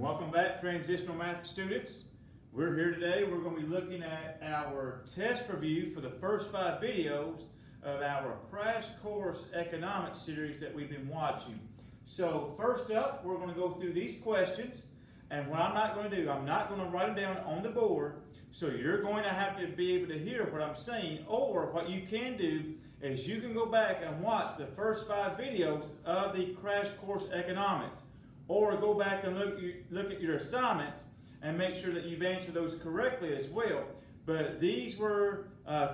Welcome back, Transitional Math students. We're here today. We're going to be looking at our test review for the first 5 videos of our Crash Course Economics series that we've been watching. So first up, we're going to go through these questions, and what I'm not going to do, I'm not going to write them down on the board, so you're going to have to be able to hear what I'm saying, or what you can do is you can go back and watch the first 5 videos of the Crash Course Economics, or go back and look at your assignments and make sure that you've answered those correctly as well. But these were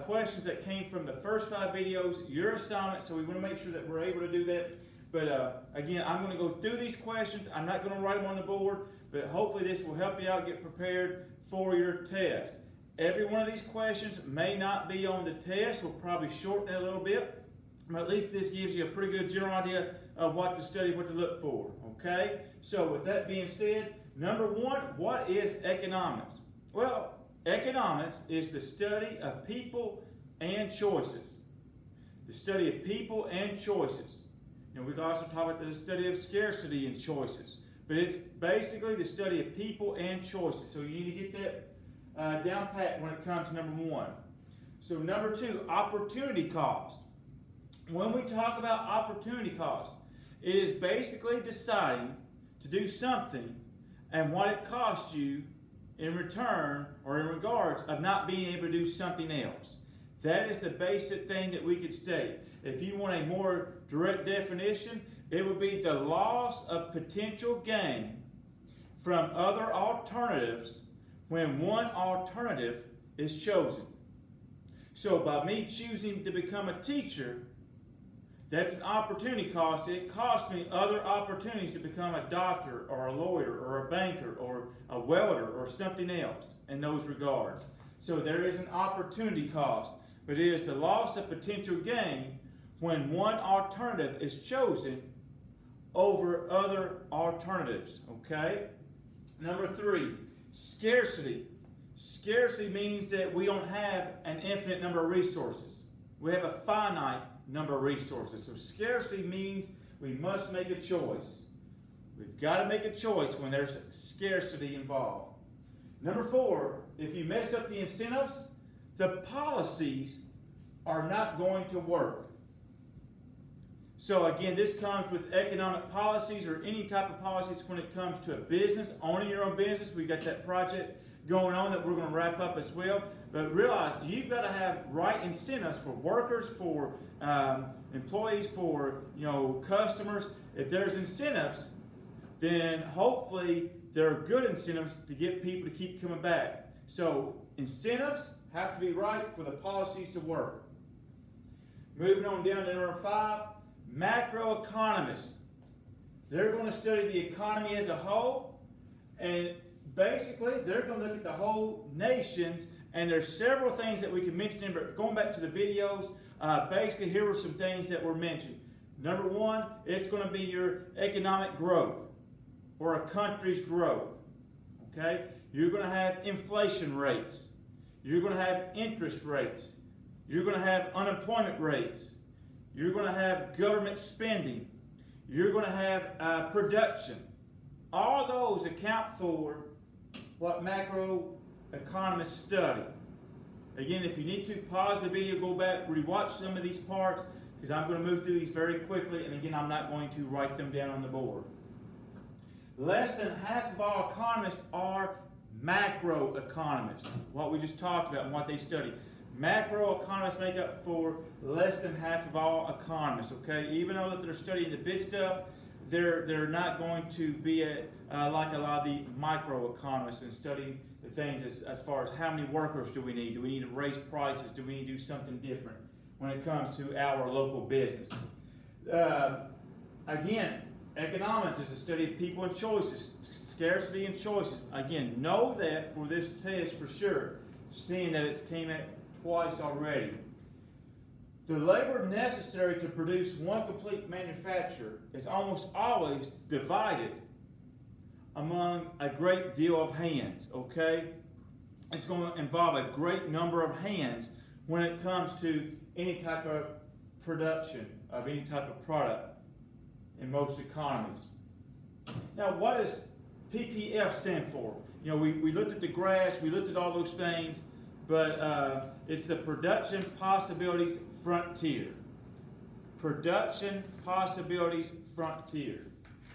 questions that came from the first 5 videos, your assignment, so we want to make sure that we're able to do that. But again, I'm going to go through these questions. I'm not going to write them on the board, but hopefully this will help you out get prepared for your test. Every one of these questions may not be on the test. We'll probably shorten it a little bit, but at least this gives you a pretty good general idea of what to study, what to look for, okay? So with that being said, number 1, what is economics? Well, economics is the study of people and choices. The study of people and choices. And we can also talk about the study of scarcity and choices. But it's basically the study of people and choices. So you need to get that down pat when it comes to number 1. So number 2, opportunity cost. When we talk about opportunity cost, it is basically deciding to do something and what it costs you in return or in regards of not being able to do something else. That is the basic thing that we could state. If you want a more direct definition, it would be the loss of potential gain from other alternatives when one alternative is chosen. So by me choosing to become a teacher, that's an opportunity cost. It cost me other opportunities to become a doctor or a lawyer or a banker or a welder or something else in those regards. So there is an opportunity cost, but it is the loss of potential gain when one alternative is chosen over other alternatives, okay? Number 3, scarcity. Scarcity means that we don't have an infinite number of resources. We have a finite number of resources. So scarcity means we must make a choice. We've got to make a choice when there's scarcity involved. Number 4, if you mess up the incentives, the policies are not going to work. So again, this comes with economic policies or any type of policies when it comes to a business, owning your own business. We've got that project going on that we're going to wrap up as well. But realize you've got to have right incentives for workers, for employees, for customers. If there's incentives, then hopefully there are good incentives to get people to keep coming back. So incentives have to be right for the policies to work. Moving on down to number 5, macroeconomists. They're going to study the economy as a whole, and basically they're going to look at the whole nations. And there's several things that we can mention, but going back to the videos, basically here were some things that were mentioned. Number 1, it's going to be your economic growth or a country's growth. Okay? You're going to have inflation rates. You're going to have interest rates. You're going to have unemployment rates. You're going to have government spending. You're going to have production. All those account for what macroeconomists study. Again, if you need to, pause the video, go back, rewatch some of these parts, because I'm going to move through these very quickly, and again, I'm not going to write them down on the board. Less than half of all economists are macroeconomists, what we just talked about and what they study. Macroeconomists make up for less than half of all economists, okay? Even though that they're studying the big stuff, they're not going to be like a lot of the microeconomists and studying the things as far as how many workers do we need? Do we need to raise prices? Do we need to do something different when it comes to our local business? Again, economics is a study of people and choices, scarcity and choices. Again, know that for this test for sure, seeing that it's came at twice already. The labor necessary to produce one complete manufacture is almost always divided among a great deal of hands, okay? It's going to involve a great number of hands when it comes to any type of production of any type of product in most economies. Now, what is PPF stand for? You know, we looked at the graphs, we looked at all those things, but it's the production possibilities frontier. Production possibilities frontier.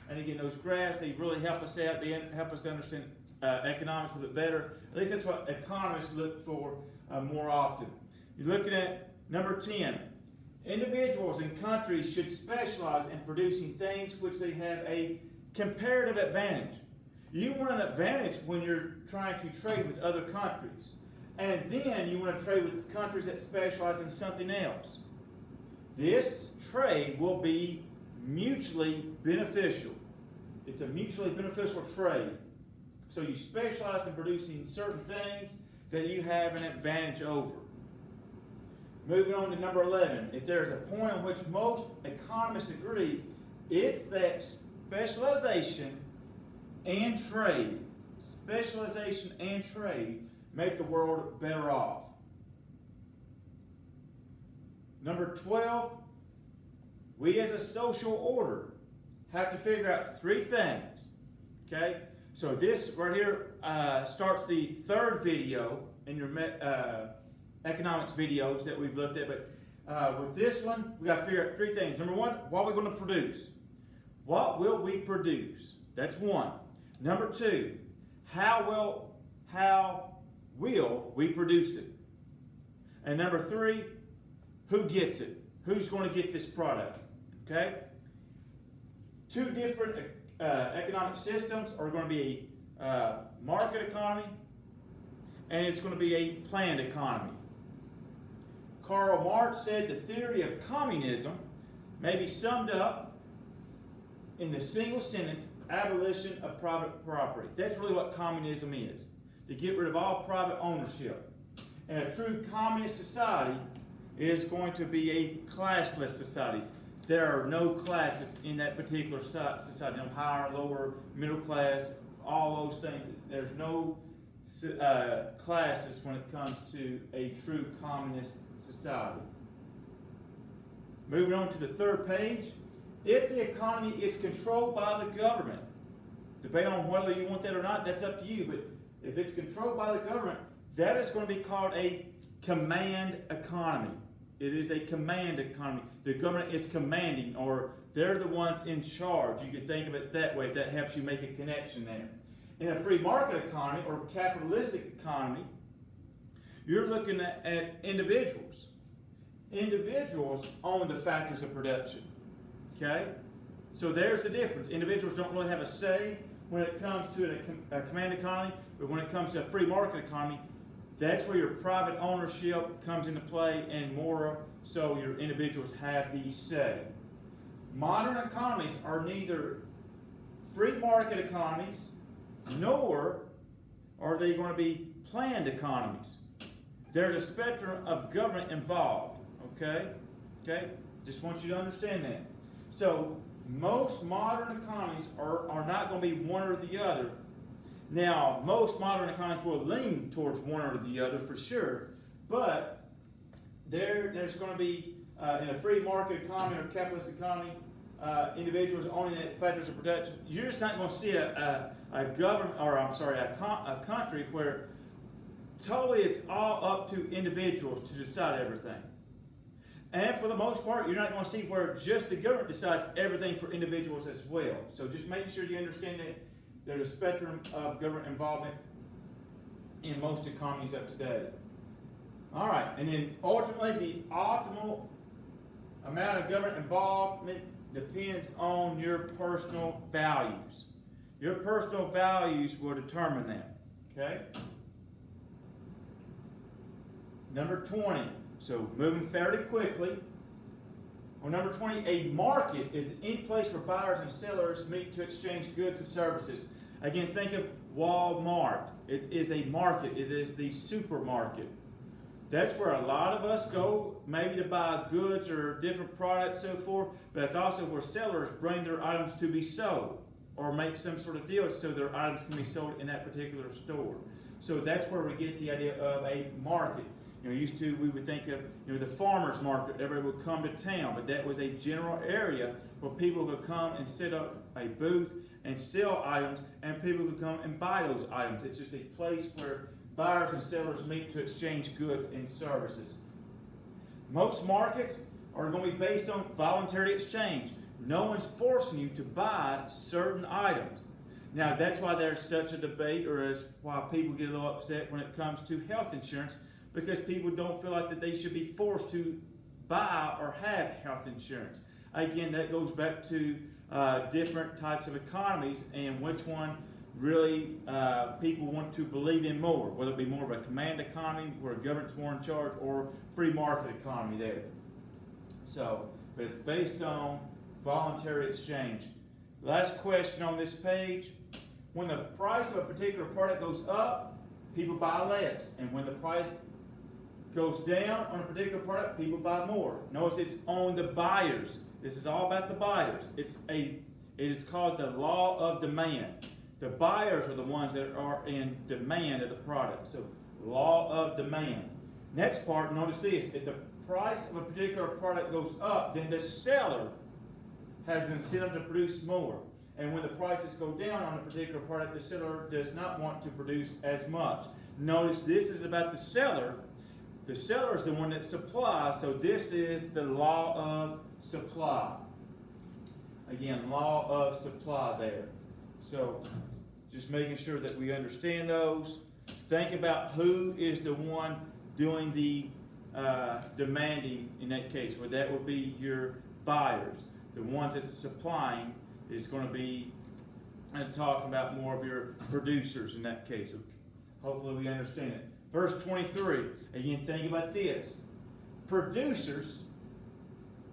And again, those graphs, they really help us out. They help us to understand economics a little bit better. At least that's what economists look for more often. You're looking at number 10. Individuals and countries should specialize in producing things which they have a comparative advantage. You want an advantage when you're trying to trade with other countries. And then you want to trade with countries that specialize in something else. This trade will be mutually beneficial. It's a mutually beneficial trade. So you specialize in producing certain things that you have an advantage over. Moving on to number 11. If there's a point on which most economists agree, it's that specialization and trade make the world better off. Number 12, we as a social order have to figure out three things. Okay? So this right here starts the third video in your economics videos that we've looked at. But with this one, we got to figure out three things. Number one, what are we going to produce? What will we produce? That's one. Number two, how will we produce it? And number three, who gets it? Who's going to get this product? Okay? Two different economic systems are going to be a market economy and it's going to be a planned economy. Karl Marx said the theory of communism may be summed up in the single sentence, abolition of private property. That's really what communism is, to get rid of all private ownership. And a true communist society is going to be a classless society. There are no classes in that particular society, no higher, lower, middle class, all those things. There's no classes when it comes to a true communist society. Moving on to the third page. If the economy is controlled by the government, depending on whether you want that or not, that's up to you. But if it's controlled by the government, that is going to be called a command economy. It is a command economy. The government is commanding, or they're the ones in charge. You could think of it that way, if that helps you make a connection there. In a free market economy or capitalistic economy, you're looking at individuals. Individuals own the factors of production. Okay? So there's the difference. Individuals don't really have a say when it comes to a command economy, but when it comes to a free market economy, that's where your private ownership comes into play and more so your individuals have the say. Modern economies are neither free market economies nor are they going to be planned economies. There's a spectrum of government involved. Okay? Just want you to understand that. So most modern economies are not going to be one or the other. Now, most modern economies will lean towards one or the other for sure, but there's going to be, in a free market economy or capitalist economy, individuals owning the factors of production. You're just not going to see a government, or I'm sorry, a country where totally it's all up to individuals to decide everything. And for the most part, you're not going to see where just the government decides everything for individuals as well. So just making sure you understand that there's a spectrum of government involvement in most economies of today. All right, and then ultimately the optimal amount of government involvement depends on your personal values. Your personal values will determine that. Okay? Number 20. So moving fairly quickly. On number 20, a market is any place where buyers and sellers meet to exchange goods and services. Again, think of Walmart. It is a market. It is the supermarket. That's where a lot of us go, maybe to buy goods or different products, so forth, but it's also where sellers bring their items to be sold or make some sort of deal so their items can be sold in that particular store. So that's where we get the idea of a market. Used to, we would think of, the farmer's market. Everybody would come to town, but that was a general area where people could come and set up a booth and sell items, and people could come and buy those items. It's just a place where buyers and sellers meet to exchange goods and services. Most markets are going to be based on voluntary exchange. No one's forcing you to buy certain items. Now, that's why there's such a debate, or is why people get a little upset when it comes to health insurance, because people don't feel like that they should be forced to buy or have health insurance. Again, that goes back to different types of economies and which one really people want to believe in more, whether it be more of a command economy where government's more in charge, or free market economy there. So, but it's based on voluntary exchange. Last question on this page. When the price of a particular product goes up, people buy less. And when the price goes down on a particular product, people buy more. Notice it's on the buyers. This is all about the buyers. It is called the law of demand. The buyers are the ones that are in demand of the product. So, law of demand. Next part, notice this. If the price of a particular product goes up, then the seller has an incentive to produce more. And when the prices go down on a particular product, the seller does not want to produce as much. Notice this is about the seller. The seller is the one that supplies, so this is the law of supply. Again, law of supply there. So, just making sure that we understand those. Think about who is the one doing the demanding in that case, where that would be your buyers. The ones that's supplying is going to be talking about more of your producers in that case. Hopefully we understand it. Verse 23, again, think about this. Producers,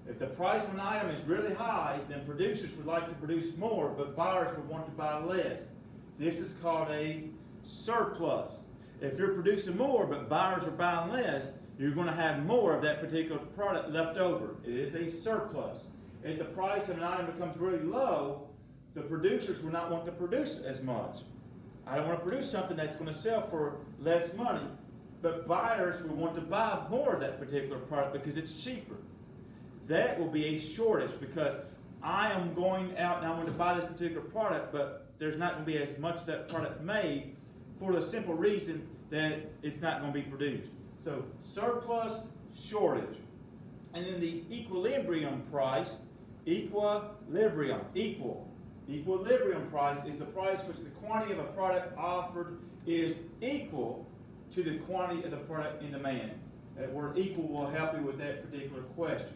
if the price of an item is really high, then producers would like to produce more, but buyers would want to buy less. This is called a surplus. If you're producing more, but buyers are buying less, you're going to have more of that particular product left over. It is a surplus. If the price of an item becomes really low, the producers will not want to produce as much. I don't want to produce something that's going to sell for less money, but buyers will want to buy more of that particular product because it's cheaper. That will be a shortage, because I am going out and I'm going to buy this particular product, but there's not going to be as much of that product made, for the simple reason that it's not going to be produced. So surplus, shortage. And then the equilibrium price, equilibrium price is the price which the quantity of a product offered is equal to the quantity of the product in demand. That word equal will help you with that particular question.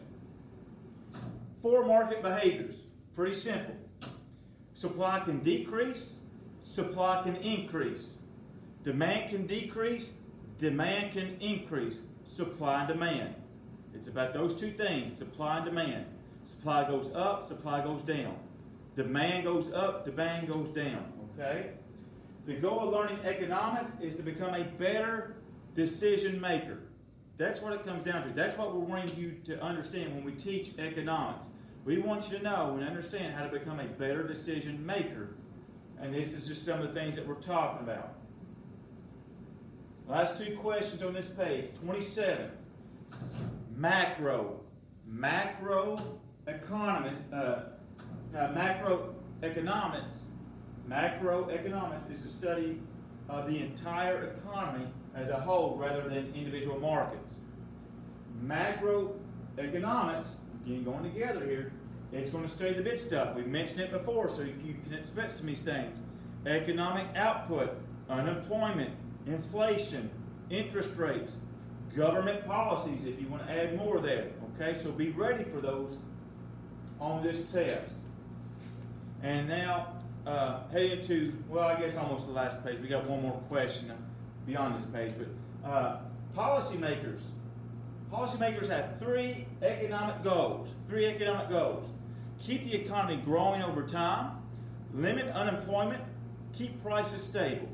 4 market behaviors, pretty simple. Supply can decrease, supply can increase. Demand can decrease, demand can increase. Supply and demand. It's about those two things, supply and demand. Supply goes up, supply goes down. Demand goes up, demand goes down, okay? The goal of learning economics is to become a better decision maker. That's what it comes down to. That's what we're wanting you to understand when we teach economics. We want you to know and understand how to become a better decision maker. And this is just some of the things that we're talking about. Last 2 questions on this page. 27. Macroeconomics is the study of the entire economy as a whole rather than individual markets. Macroeconomics, again going together here, it's going to study the big stuff. We've mentioned it before, so you can expect some of these things. Economic output, unemployment, inflation, interest rates, government policies, if you want to add more there. Okay, so be ready for those on this test. And now, heading into, well, I guess almost the last page. We got one more question beyond this page. But policymakers. Policymakers have 3 economic goals. 3 economic goals. Keep the economy growing over time, limit unemployment, keep prices stable.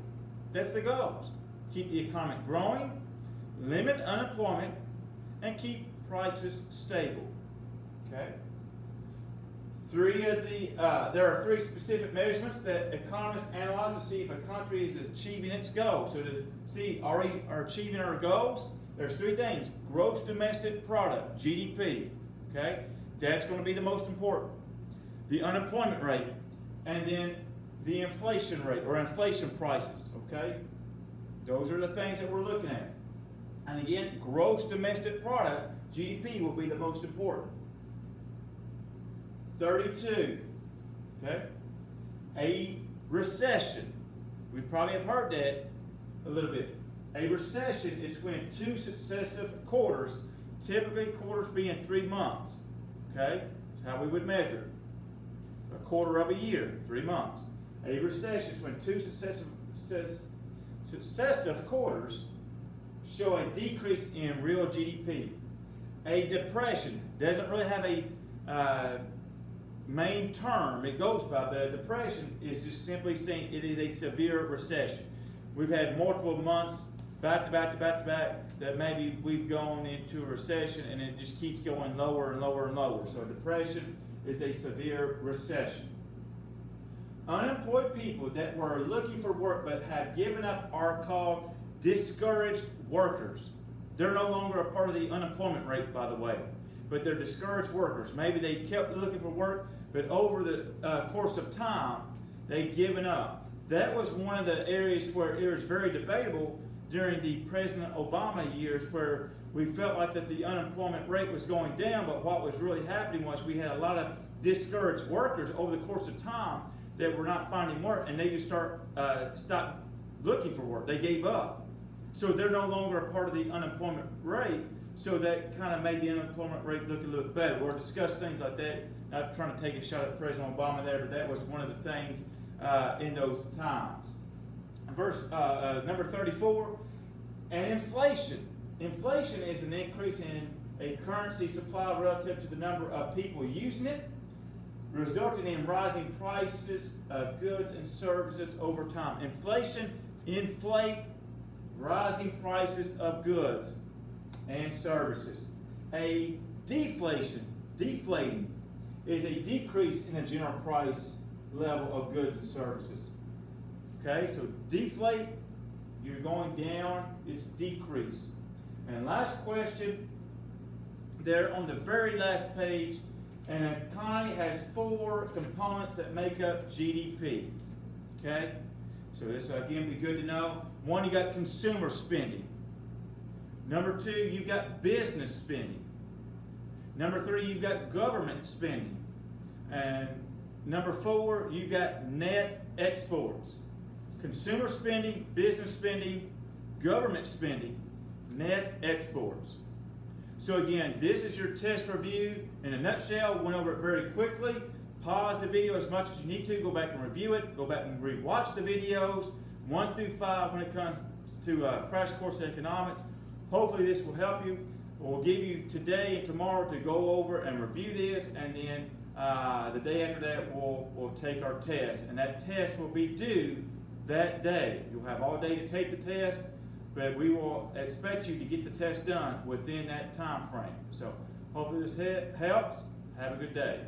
That's the goals. Keep the economy growing, limit unemployment, and keep prices stable. Okay? There are 3 specific measurements that economists analyze to see if a country is achieving its goals. So to see, are we achieving our goals? there's three things. Gross domestic product, GDP, okay? That's going to be the most important. The unemployment rate, and then the inflation rate, or inflation prices, okay? Those are the things that we're looking at. And again, gross domestic product, GDP, will be the most important. 32, okay? A recession. We probably have heard that a little bit. A recession is when two successive quarters, typically quarters being 3 months, okay? That's how we would measure it. A quarter of a year, 3 months. A recession is when two successive quarters show a decrease in real GDP. A depression doesn't really have a main term it goes by, but a depression is just simply saying it is a severe recession. We've had multiple months back to back to back to back that maybe we've gone into a recession and it just keeps going lower and lower and lower. So a depression is a severe recession. Unemployed people that were looking for work but have given up are called discouraged workers. They're no longer a part of the unemployment rate, by the way, but they're discouraged workers. Maybe they kept looking for work, but over the course of time, they've given up. That was one of the areas where it was very debatable during the President Obama years, where we felt like that the unemployment rate was going down, but what was really happening was we had a lot of discouraged workers over the course of time that were not finding work, and they just stopped looking for work. They gave up. So they're no longer a part of the unemployment rate, so that kind of made the unemployment rate look a little bit better. We'll discuss things like that. Not trying to take a shot at President Obama there, but that was one of the things in those times. Verse number 34, and inflation. Inflation is an increase in a currency supply relative to the number of people using it, resulting in rising prices of goods and services over time. Inflation, inflate, rising prices of goods and services. A deflation, deflating, is a decrease in the general price level of goods and services. Okay, so deflate, you're going down, it's decrease. And last question, there on the very last page, an economy has 4 components that make up GDP. Okay, so this again be good to know. 1, you got consumer spending. Number 2, you've got business spending. Number 3, you've got government spending. And number 4, you've got net exports. Consumer spending, business spending, government spending, net exports. So again, this is your test review in a nutshell. Went over it very quickly. Pause the video as much as you need to. Go back and review it. Go back and rewatch the videos 1 through 5 when it comes to Crash Course Economics. Hopefully this will help you. We'll give you today and tomorrow to go over and review this, and then the day after that we'll take our test. And that test will be due that day. You'll have all day to take the test, but we will expect you to get the test done within that time frame. So hopefully this helps. Have a good day.